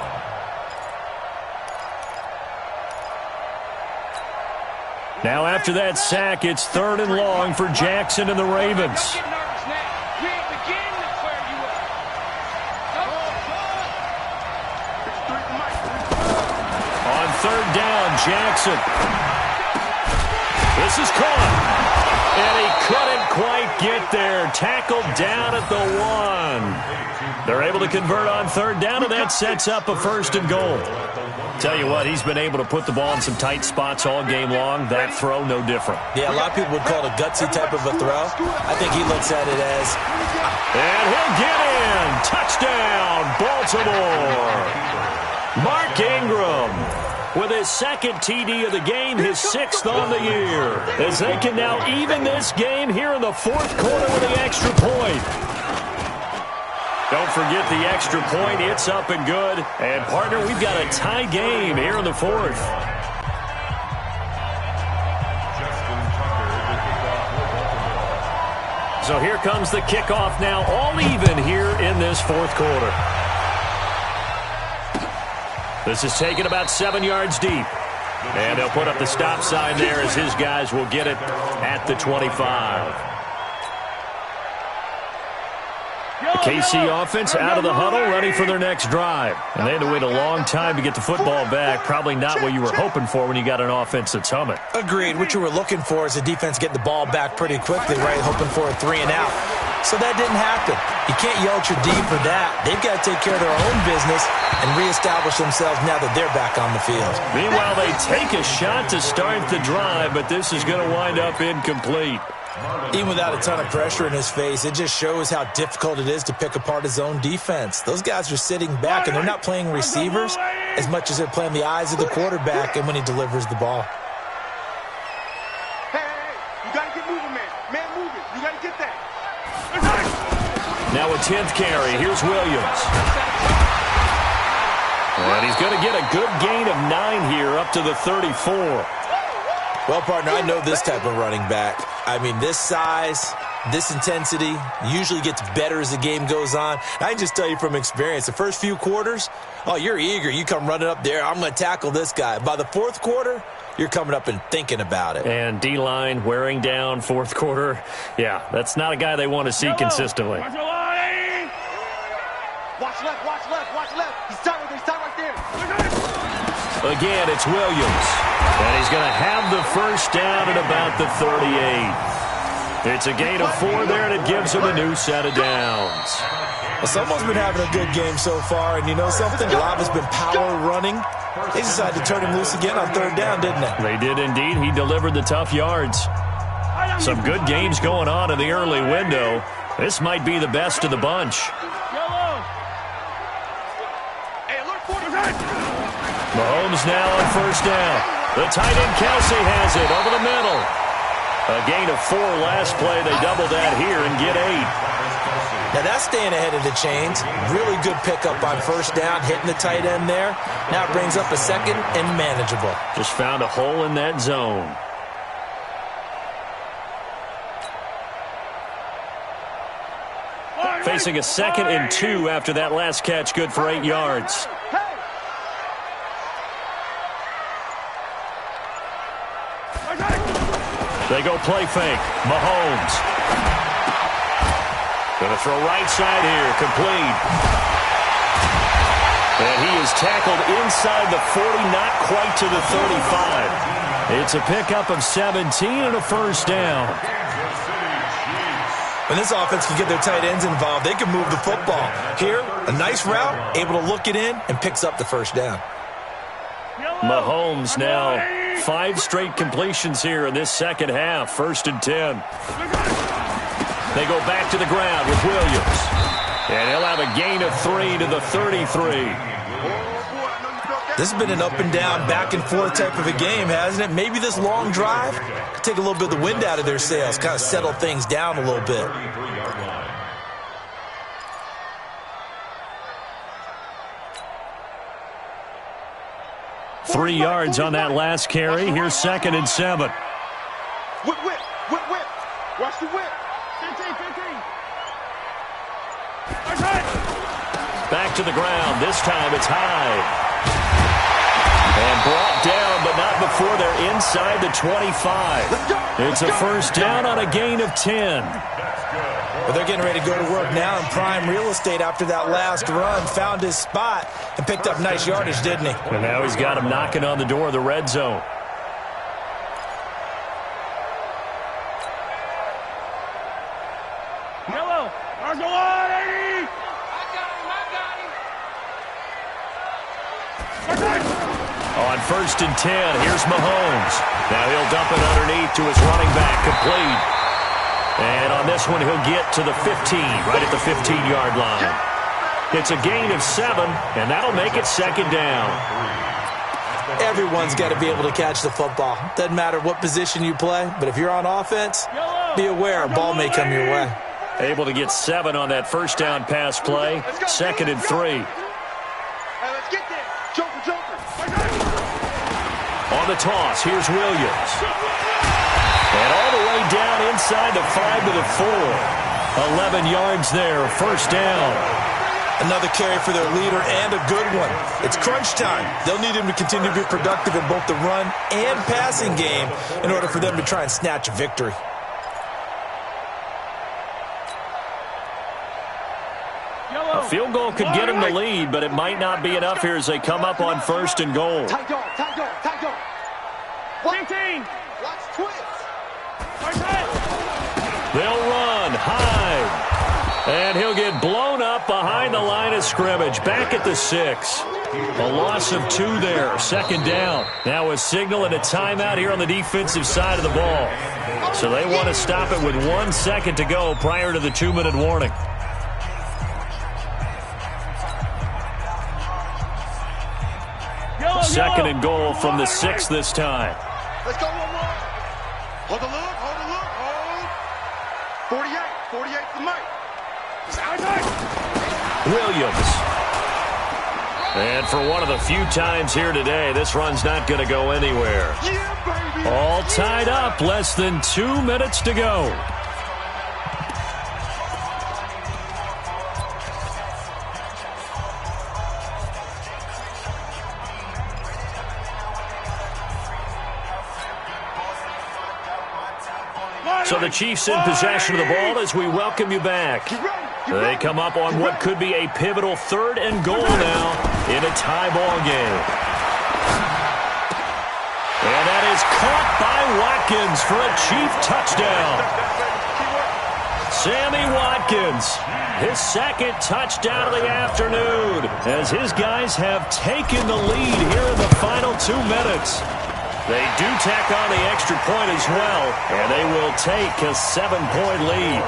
Now after that sack, it's 3rd and long for Jackson and the Ravens. On 3rd down, Jackson. This is caught. And he couldn't quite get there. Tackled down at the 1. They're able to convert on 3rd down, and that sets up a 1st and goal. Tell you what, he's been able to put the ball in some tight spots all game long. That throw, no different. Yeah, a lot of people would call it a gutsy type of a throw. I think he looks at it as... And he'll get in. Touchdown, Baltimore. Mark Ingram with his 2nd TD of the game, his 6th on the year. As they can now even this game here in the 4th quarter with the extra point. Don't forget the extra point. It's up and good. And, partner, we've got a tie game here in the 4th. So here comes the kickoff now, all even here in this 4th quarter. This is taken about 7 yards deep. And they'll put up the stop sign there as his guys will get it at the 25. The KC offense out of the huddle, ready for their next drive. And they had to wait a long time to get the football back. Probably not what you were hoping for when you got an offense that's humming. Agreed. What you were looking for is the defense getting the ball back pretty quickly, right? Hoping for a 3 and out. So that didn't happen. You can't yell at your D for that. They've got to take care of their own business and reestablish themselves now that they're back on the field. Meanwhile, they take a shot to start the drive, but this is going to wind up incomplete. Even without a ton of pressure in his face, it just shows how difficult it is to pick apart his own defense. Those guys are sitting back, and they're not playing receivers as much as they're playing the eyes of the quarterback and when he delivers the ball. Hey, you got to get moving, man. Man moving. You got to get that. Now a 10th carry. Here's Williams. And he's going to get a good gain of 9 here up to the 34. Well, partner, I know this type of running back. I mean, this size, this intensity usually gets better as the game goes on. I can just tell you from experience, the first few quarters, oh, you're eager. You come running up there, I'm going to tackle this guy. By the fourth quarter, you're coming up and thinking about it. And D-line wearing down fourth quarter. Yeah, that's not a guy they want to see consistently. Watch left, watch left, watch left. He's tight right there. Again, it's Williams. And he's going to have the first down at about the 38. It's a gain of 4 there, and it gives him a new set of downs. Well, someone's been having a good game so far, and you know something? A lot has been power running. They decided to turn him loose again on third down, didn't they? They did indeed. He delivered the tough yards. Some good games going on in the early window. This might be the best of the bunch. Mahomes now on first down. The tight end Kelsey has it over the middle. A gain of 4 last play. They double that here and get 8. Now that's staying ahead of the chains. Really good pickup on first down, hitting the tight end there. Now it brings up a second and manageable. Just found a hole in that zone. Facing a 2nd and 2 after that last catch, good for 8 yards. They go play fake. Mahomes. Going to throw right side here. Complete. And he is tackled inside the 40, not quite to the 35. It's a pickup of 17 and a first down. When this offense can get their tight ends involved, they can move the football. Here, a nice route, able to look it in, and picks up the first down. Mahomes now 5 straight completions here in this second half. 1st and 10. They go back to the ground with Williams. And he'll have a gain of 3 to the 33. This has been an up and down, back and forth type of a game, hasn't it? Maybe this long drive could take a little bit of the wind out of their sails, kind of settle things down a little bit. Three yards on that last carry. Here's 2nd and 7. Whip. Watch the whip. 15. Back to the ground. This time it's high. And brought down, but not before they're inside the 25. It's a first down on a gain of 10. Well, they're getting ready to go to work now in prime real estate after that last run. Found his spot and picked up nice yardage, didn't he? And now he's got him knocking on the door of the red zone. Yellow. There's the line, 80. I got him. On 1st and 10, here's Mahomes. Now he'll dump it underneath to his running back, complete. And on this one, he'll get to the 15, right at the 15-yard line. It's a gain of 7, and that'll make it 2nd down. Everyone's got to be able to catch the football. Doesn't matter what position you play, but if you're on offense, be aware a ball may come your way. Able to get 7 on that first down pass play. 2nd and 3. Hey, let's get there. Joker. On the toss, here's Williams. And all the way down inside the 5 to the 4. 11 yards there, first down. Another carry for their leader and a good one. It's crunch time. They'll need him to continue to be productive in both the run and passing game in order for them to try and snatch a victory. A field goal could get him the lead, but it might not be enough here as they come up on 1st and goal. Tight dog. 15. Watch twist. They'll run high. And he'll get blown up behind the line of scrimmage. Back at the 6. A loss of 2 there. 2nd down. Now a signal and a timeout here on the defensive side of the ball. So they want to stop it with 1 second to go prior to the 2-minute warning. Second and goal from the 6 this time. Let's go, one more. Hold the look. 48 for Mike. Williams. And for one of the few times here today, this run's not going to go anywhere. All tied up, less than 2 minutes to go. So the Chiefs in possession of the ball as we welcome you back. They come up on what could be a pivotal 3rd and goal now in a tie ball game. And that is caught by Watkins for a Chief touchdown. Sammy Watkins, his 2nd touchdown of the afternoon, as his guys have taken the lead here in the final 2 minutes. They do tack on the extra point as well, and they will take a 7-point lead.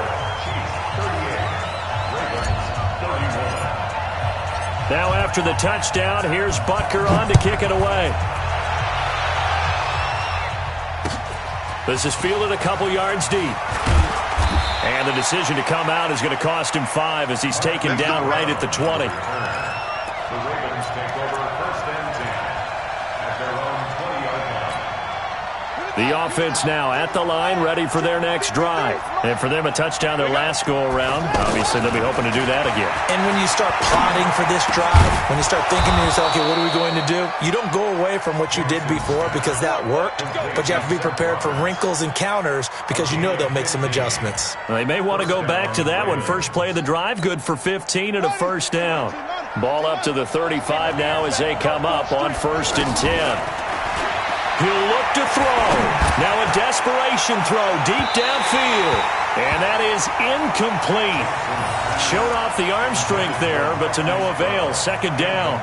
Now after the touchdown, here's Butker on to kick it away. This is fielded a couple yards deep. And the decision to come out is going to cost him 5 as he's taken down right at the 20. The Ravens take over 1st and 10 at their own 20-yard line. The offense now at the line, ready for their next drive. And for them, a touchdown their last go-around. Obviously, they'll be hoping to do that again. And when you start plotting for this drive, when you start thinking to yourself, okay, what are we going to do? You don't go away from what you did before because that worked, but you have to be prepared for wrinkles and counters because you know they'll make some adjustments. They may want to go back to that one. First play of the drive, good for 15 and a 1st down. Ball up to the 35 now as they come up on 1st and 10. He'll look to throw. Now a desperation throw deep downfield. And that is incomplete. Showed off the arm strength there, but to no avail. 2nd down.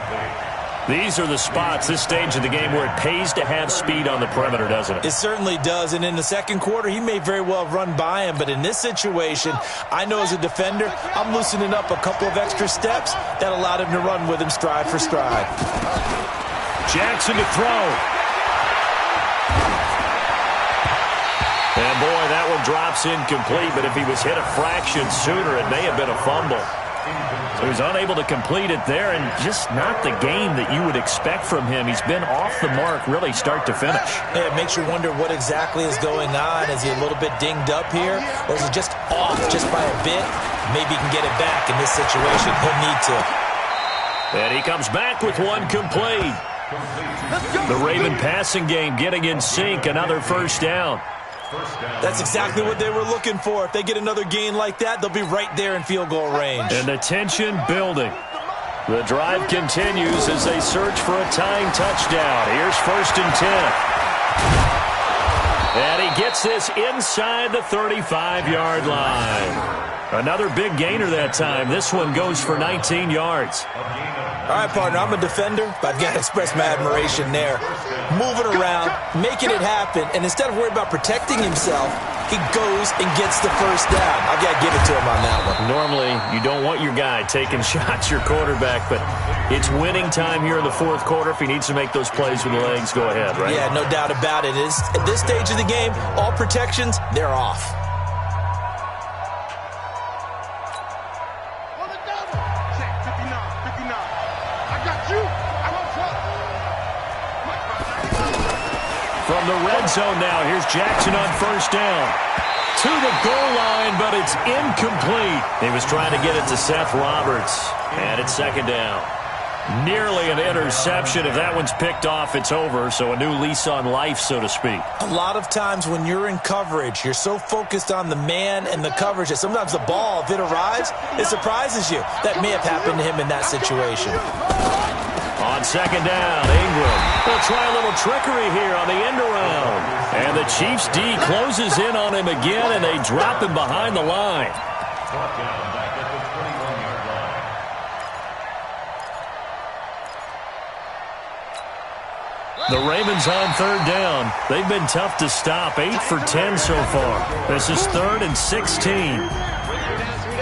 These are the spots, this stage of the game, where it pays to have speed on the perimeter, doesn't it? It certainly does. And in the 2nd quarter, he may very well run by him. But in this situation, I know as a defender, I'm loosening up a couple of extra steps that allowed him to run with him stride for stride. Jackson to throw. And, boy, that one drops incomplete, but if he was hit a fraction sooner, it may have been a fumble. So he's unable to complete it there, and just not the game that you would expect from him. He's been off the mark really start to finish. Yeah, it makes you wonder what exactly is going on. Is he a little bit dinged up here, or is he just off just by a bit? Maybe he can get it back in this situation. He'll need to. And he comes back with one complete. The Raven passing game getting in sync, another 1st down. That's exactly what they were looking for. If they get another gain like that, they'll be right there in field goal range. And the tension building. The drive continues as they search for a tying touchdown. Here's 1st and 10. And he gets this inside the 35-yard line. Another big gainer that time. This one goes for 19 yards. All right, partner, I'm a defender, but I've got to express my admiration there. Moving around, making it happen, and instead of worrying about protecting himself, he goes and gets the 1st down. I've got to give it to him on that one. Normally, you don't want your guy taking shots, your quarterback, but it's winning time here in the 4th quarter. If he needs to make those plays with the legs, go ahead, right? Yeah, no doubt about it. At this stage of the game, all protections, they're off. From the red zone now, here's Jackson on 1st down. To the goal line, but it's incomplete. He was trying to get it to Seth Roberts, and it's 2nd down. Nearly an interception. If that one's picked off, it's over, so a new lease on life, so to speak. A lot of times when you're in coverage, you're so focused on the man and the coverage that sometimes the ball, if it arrives, it surprises you. That may have happened to him in that situation. On 2nd down, Ingram will try a little trickery here on the end around. And the Chiefs D closes in on him again, and they drop him behind the line. Brought down back at the 21-yard line. The Ravens on 3rd down. They've been tough to stop. 8 for 10 so far. This is 3rd and 16.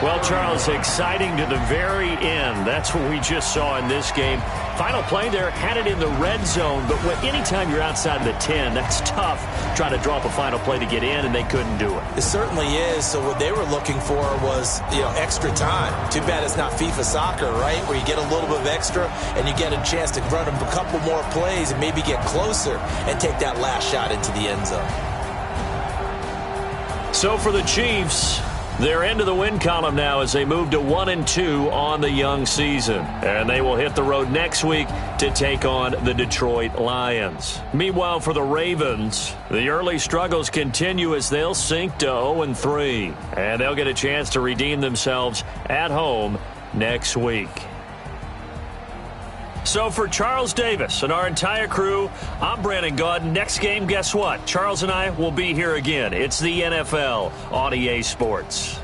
Well, Charles, exciting to the very end. That's what we just saw in this game. Final play there, had it in the red zone, but anytime you're outside of the 10, that's tough trying to draw up a final play to get in, and they couldn't do it. It certainly is. So what they were looking for was, extra time. Too bad it's not FIFA soccer, right, where you get a little bit of extra and you get a chance to run a couple more plays and maybe get closer and take that last shot into the end zone. So for the Chiefs, they're into the win column now as they move to 1-2 on the young season. And they will hit the road next week to take on the Detroit Lions. Meanwhile, for the Ravens, the early struggles continue as they'll sink to 0-3. And they'll get a chance to redeem themselves at home next week. So for Charles Davis and our entire crew, I'm Brandon Gaudin. Next game, guess what? Charles and I will be here again. It's the NFL on EA Sports.